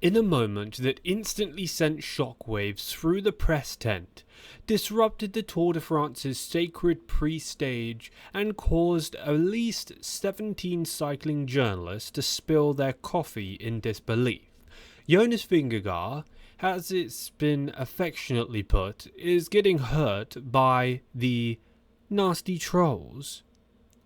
In a moment that instantly sent shockwaves through the press tent, disrupted the Tour de France's sacred pre-stage, and caused at least 17 cycling journalists to spill their coffee in disbelief, Jonas Vingegaard, as it's been affectionately put, is getting hurt by the nasty trolls.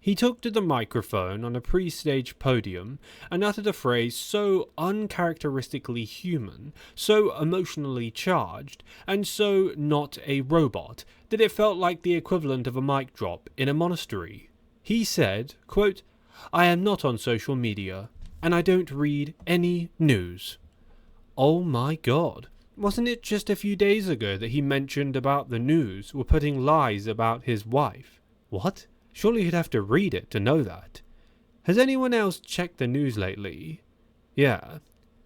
He took to the microphone on a pre-stage podium and uttered a phrase so uncharacteristically human, so emotionally charged, and so not a robot that it felt like the equivalent of a mic drop in a monastery. He said, quote, "I am not on social media, and I don't read any news." Oh my god. Wasn't it just a few days ago that he mentioned about the news were putting lies about his wife? What? Surely you'd have to read it to know that. Has anyone else checked the news lately? Yeah.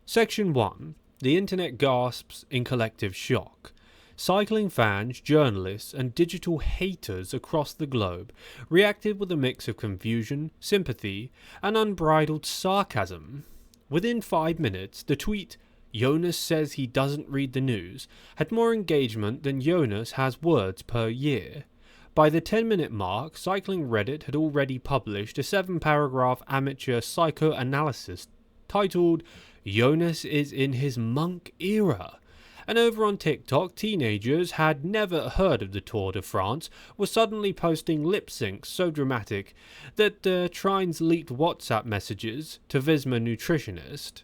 Section 1. The internet gasps in collective shock. Cycling fans, journalists, and digital haters across the globe reacted with a mix of confusion, sympathy, and unbridled sarcasm. Within 5 minutes, the tweet, "Jonas says he doesn't read the news," had more engagement than Jonas has words per year. By the 10-minute mark, Cycling Reddit had already published a 7-paragraph amateur psychoanalysis titled "Jonas is in his monk era." And over on TikTok, teenagers had never heard of the Tour de France were suddenly posting lip syncs so dramatic that Trines leaked WhatsApp messages to Visma nutritionist.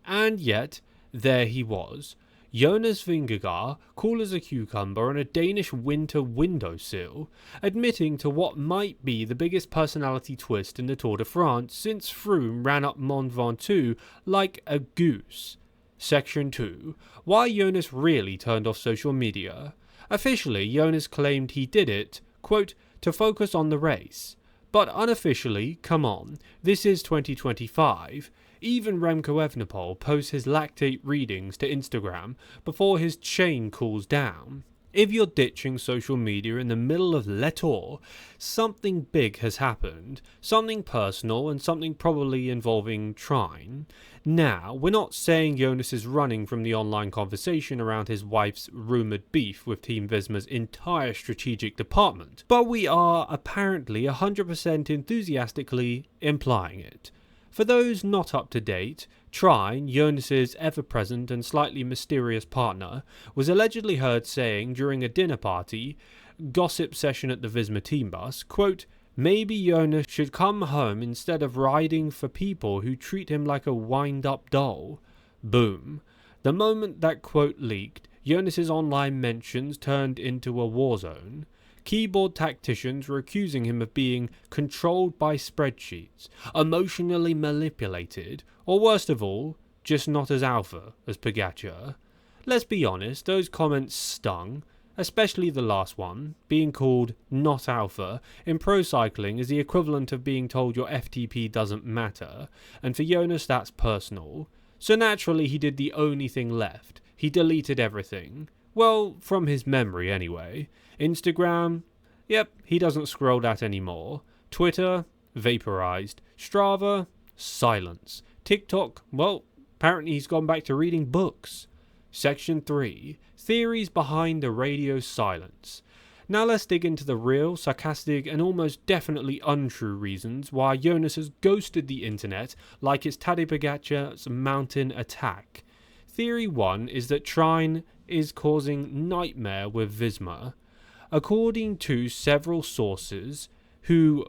And yet, there he was. Jonas Vingegaard, cool as a cucumber on a Danish winter windowsill, admitting to what might be the biggest personality twist in the Tour de France since Froome ran up Mont Ventoux like a goose. Section 2. Why Jonas really turned off social media. Officially, Jonas claimed he did it, quote, to focus on the race. But unofficially, come on, this is 2025. Even Remco Evenepoel posts his lactate readings to Instagram before his chain cools down. If you're ditching social media in the middle of Le Tour, something big has happened, something personal and something probably involving Trine. Now, we're not saying Jonas is running from the online conversation around his wife's rumoured beef with Team Visma's entire strategic department, but we are apparently 100% enthusiastically implying it. For those not up to date, Trine, Jonas's ever-present and slightly mysterious partner, was allegedly heard saying during a dinner party, gossip session at the Visma team bus, quote, "Maybe Jonas should come home instead of riding for people who treat him like a wind-up doll." Boom. The moment that quote leaked, Jonas's online mentions turned into a war zone. Keyboard tacticians were accusing him of being controlled by spreadsheets, emotionally manipulated, or worst of all, just not as alpha as Pogacar. Let's be honest, those comments stung, especially the last one. Being called not alpha in pro cycling is the equivalent of being told your FTP doesn't matter, and for Jonas that's personal. So naturally he did the only thing left. He deleted everything. Well, from his memory anyway. Instagram? Yep, he doesn't scroll that anymore. Twitter? Vaporized. Strava? Silence. TikTok? Well, apparently he's gone back to reading books. Section 3. Theories behind the radio silence. Now let's dig into the real, sarcastic, and almost definitely untrue reasons why Jonas has ghosted the internet like it's Tadej Pogacar's mountain attack. Theory 1 is that Trine is causing nightmare with Visma. According to several sources, who,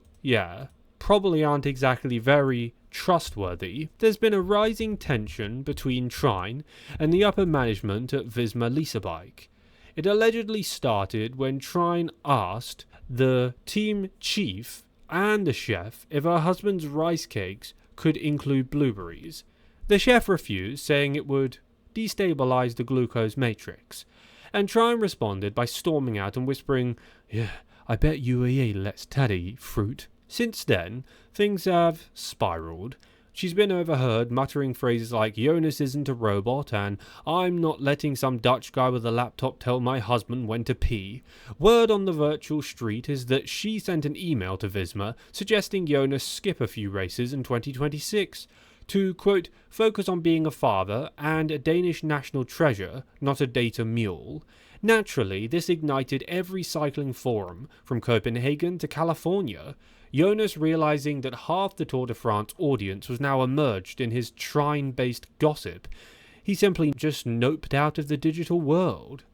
probably aren't exactly very trustworthy, there's been a rising tension between Trine and the upper management at Visma Leasebike. It allegedly started when Trine asked the team chief and the chef if her husband's rice cakes could include blueberries. The chef refused, saying it would destabilize the glucose matrix, and Trine responded by storming out and whispering, "Yeah, I bet UAE lets Taddy eat fruit." Since then, things have spiraled. She's been overheard muttering phrases like "Jonas isn't a robot" and "I'm not letting some Dutch guy with a laptop tell my husband when to pee." Word on the virtual street is that she sent an email to Visma suggesting Jonas skip a few races in 2026. to, quote, focus on being a father and a Danish national treasure, not a data mule. Naturally, this ignited every cycling forum, from Copenhagen to California, Jonas realizing that half the Tour de France audience was now immersed in his trine-based gossip. He simply just noped out of the digital world.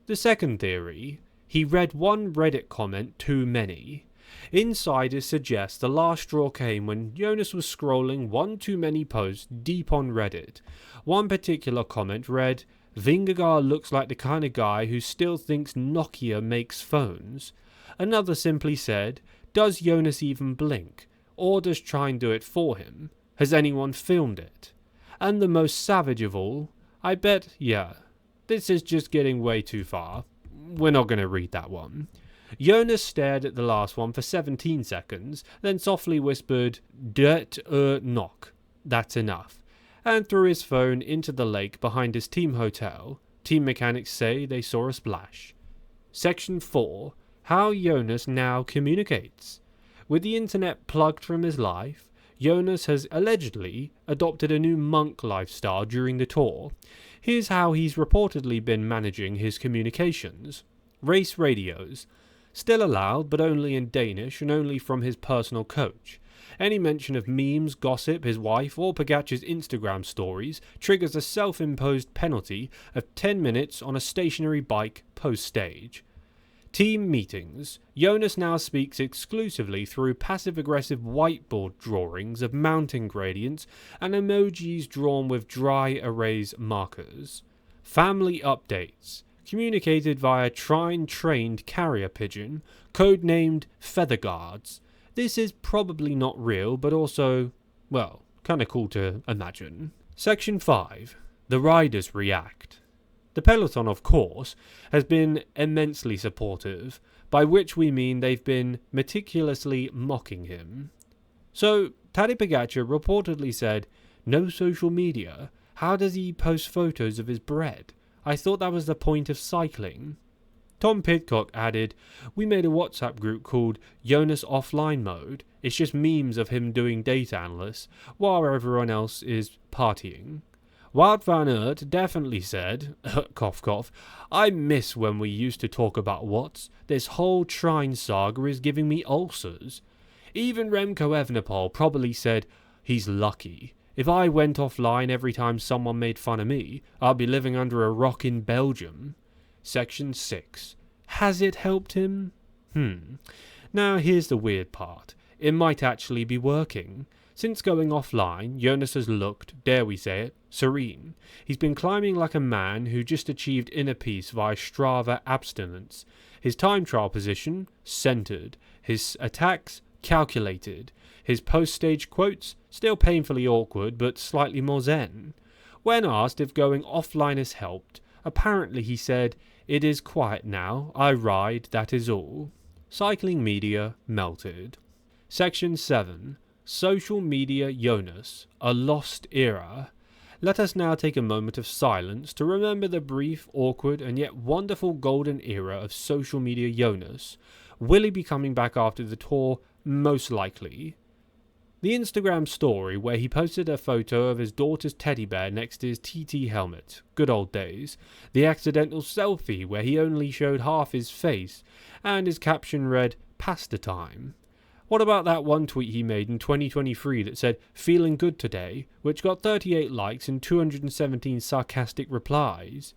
The second theory, he read one Reddit comment too many. Insiders suggest the last straw came when Jonas was scrolling one too many posts deep on Reddit. One particular comment read, "Vingegaard looks like the kind of guy who still thinks Nokia makes phones." Another simply said, "Does Jonas even blink? Or does Trine do it for him? Has anyone filmed it?" And the most savage of all, "I bet, yeah, this is just getting way too far. We're not going to read that one." Jonas stared at the last one for 17 seconds, then softly whispered, "Det knock. That's enough," and threw his phone into the lake behind his team hotel. Team mechanics say they saw a splash. Section 4. How Jonas now communicates. With the internet plugged from his life, Jonas has allegedly adopted a new monk lifestyle during the tour. Here's how he's reportedly been managing his communications. Race radios. Still allowed, but only in Danish and only from his personal coach. Any mention of memes, gossip, his wife, or Pogacar's Instagram stories triggers a self-imposed penalty of 10 minutes on a stationary bike post-stage. Team meetings. Jonas now speaks exclusively through passive-aggressive whiteboard drawings of mountain gradients and emojis drawn with dry erase markers. Family updates. Communicated via Trine-trained carrier pigeon, codenamed Feather Guards. This is probably not real, but also, well, kinda cool to imagine. Section 5. The riders react. The Peloton, of course, has been immensely supportive, by which we mean they've been meticulously mocking him. So, Tadej Pogacar reportedly said, "No social media. How does he post photos of his bread? I thought that was the point of cycling." Tom Pidcock added, "We made a WhatsApp group called Jonas Offline Mode. It's just memes of him doing data analysis, while everyone else is partying." Wout van Aert definitely said, cough cough, "I miss when we used to talk about Watts. This whole Trine saga is giving me ulcers." Even Remco Evenepoel probably said, "He's lucky. If I went offline every time someone made fun of me, I'd be living under a rock in Belgium." Section 6. Has it helped him? Now here's the weird part. It might actually be working. Since going offline, Jonas has looked, dare we say it, serene. He's been climbing like a man who just achieved inner peace via Strava abstinence. His time trial position, centered. His attacks, calculated. His post-stage quotes, still painfully awkward but slightly more zen. When asked if going offline has helped, apparently he said, "It is quiet now, I ride, that is all." Cycling media melted. Section 7. Social media Jonas, a lost era. Let us now take a moment of silence to remember the brief, awkward, and yet wonderful golden era of social media Jonas. Will he be coming back after the tour? Most likely. The Instagram story where he posted a photo of his daughter's teddy bear next to his TT helmet. Good old days. The accidental selfie where he only showed half his face, and his caption read, "Pasta time." What about that one tweet he made in 2023 that said, "Feeling good today," which got 38 likes and 217 sarcastic replies?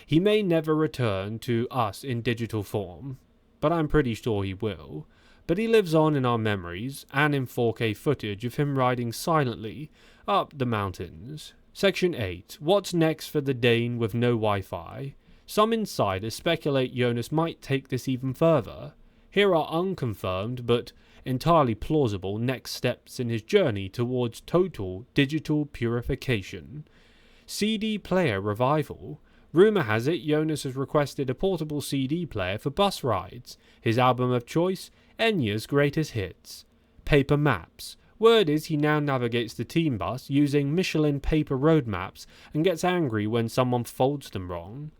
He may never return to us in digital form, but I'm pretty sure he will. But he lives on in our memories, and in 4K footage of him riding silently up the mountains. Section 8. What's next for the Dane with no Wi-Fi? Some insiders speculate Jonas might take this even further. Here are unconfirmed, but entirely plausible next steps in his journey towards total digital purification. CD player revival. Rumour has it Jonas has requested a portable CD player for bus rides. His album of choice, Enya's Greatest Hits. Paper maps. Word is he now navigates the team bus using Michelin paper road maps and gets angry when someone folds them wrong.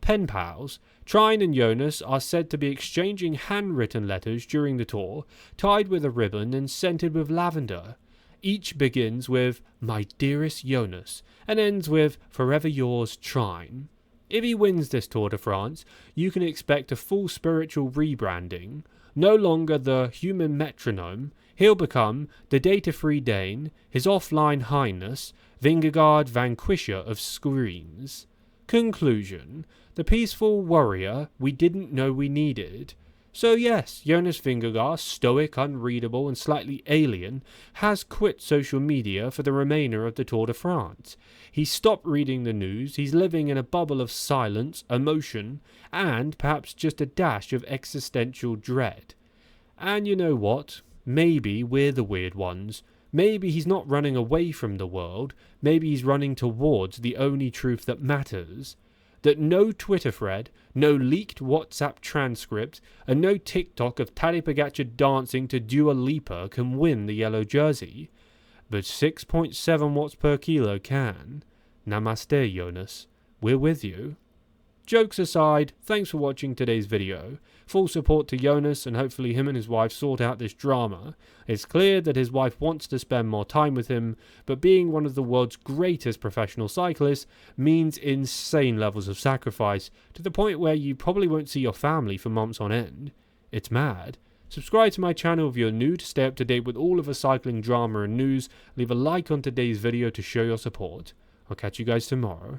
Pen pals. Trine and Jonas are said to be exchanging handwritten letters during the tour, tied with a ribbon and scented with lavender. Each begins with "My dearest Jonas" and ends with "Forever yours, Trine." If he wins this Tour de France, you can expect a full spiritual rebranding. No longer the human metronome, he'll become the data-free Dane, his offline highness, Vingegaard vanquisher of screens. Conclusion: the peaceful warrior we didn't know we needed. So yes, Jonas Vingegaard, stoic, unreadable and slightly alien, has quit social media for the remainder of the Tour de France. He's stopped reading the news, he's living in a bubble of silence, emotion, and perhaps just a dash of existential dread. And you know what? Maybe we're the weird ones. Maybe he's not running away from the world, maybe he's running towards the only truth that matters. That no Twitter thread, no leaked WhatsApp transcript, and no TikTok of Tadej Pogacar dancing to Dua Lipa can win the yellow jersey. But 6.7 watts per kilo can. Namaste, Jonas. We're with you. Jokes aside, thanks for watching today's video. Full support to Jonas, and hopefully him and his wife sort out this drama. It's clear that his wife wants to spend more time with him, but being one of the world's greatest professional cyclists means insane levels of sacrifice, to the point where you probably won't see your family for months on end. It's mad. Subscribe to my channel if you're new to stay up to date with all of the cycling drama and news. Leave a like on today's video to show your support. I'll catch you guys tomorrow.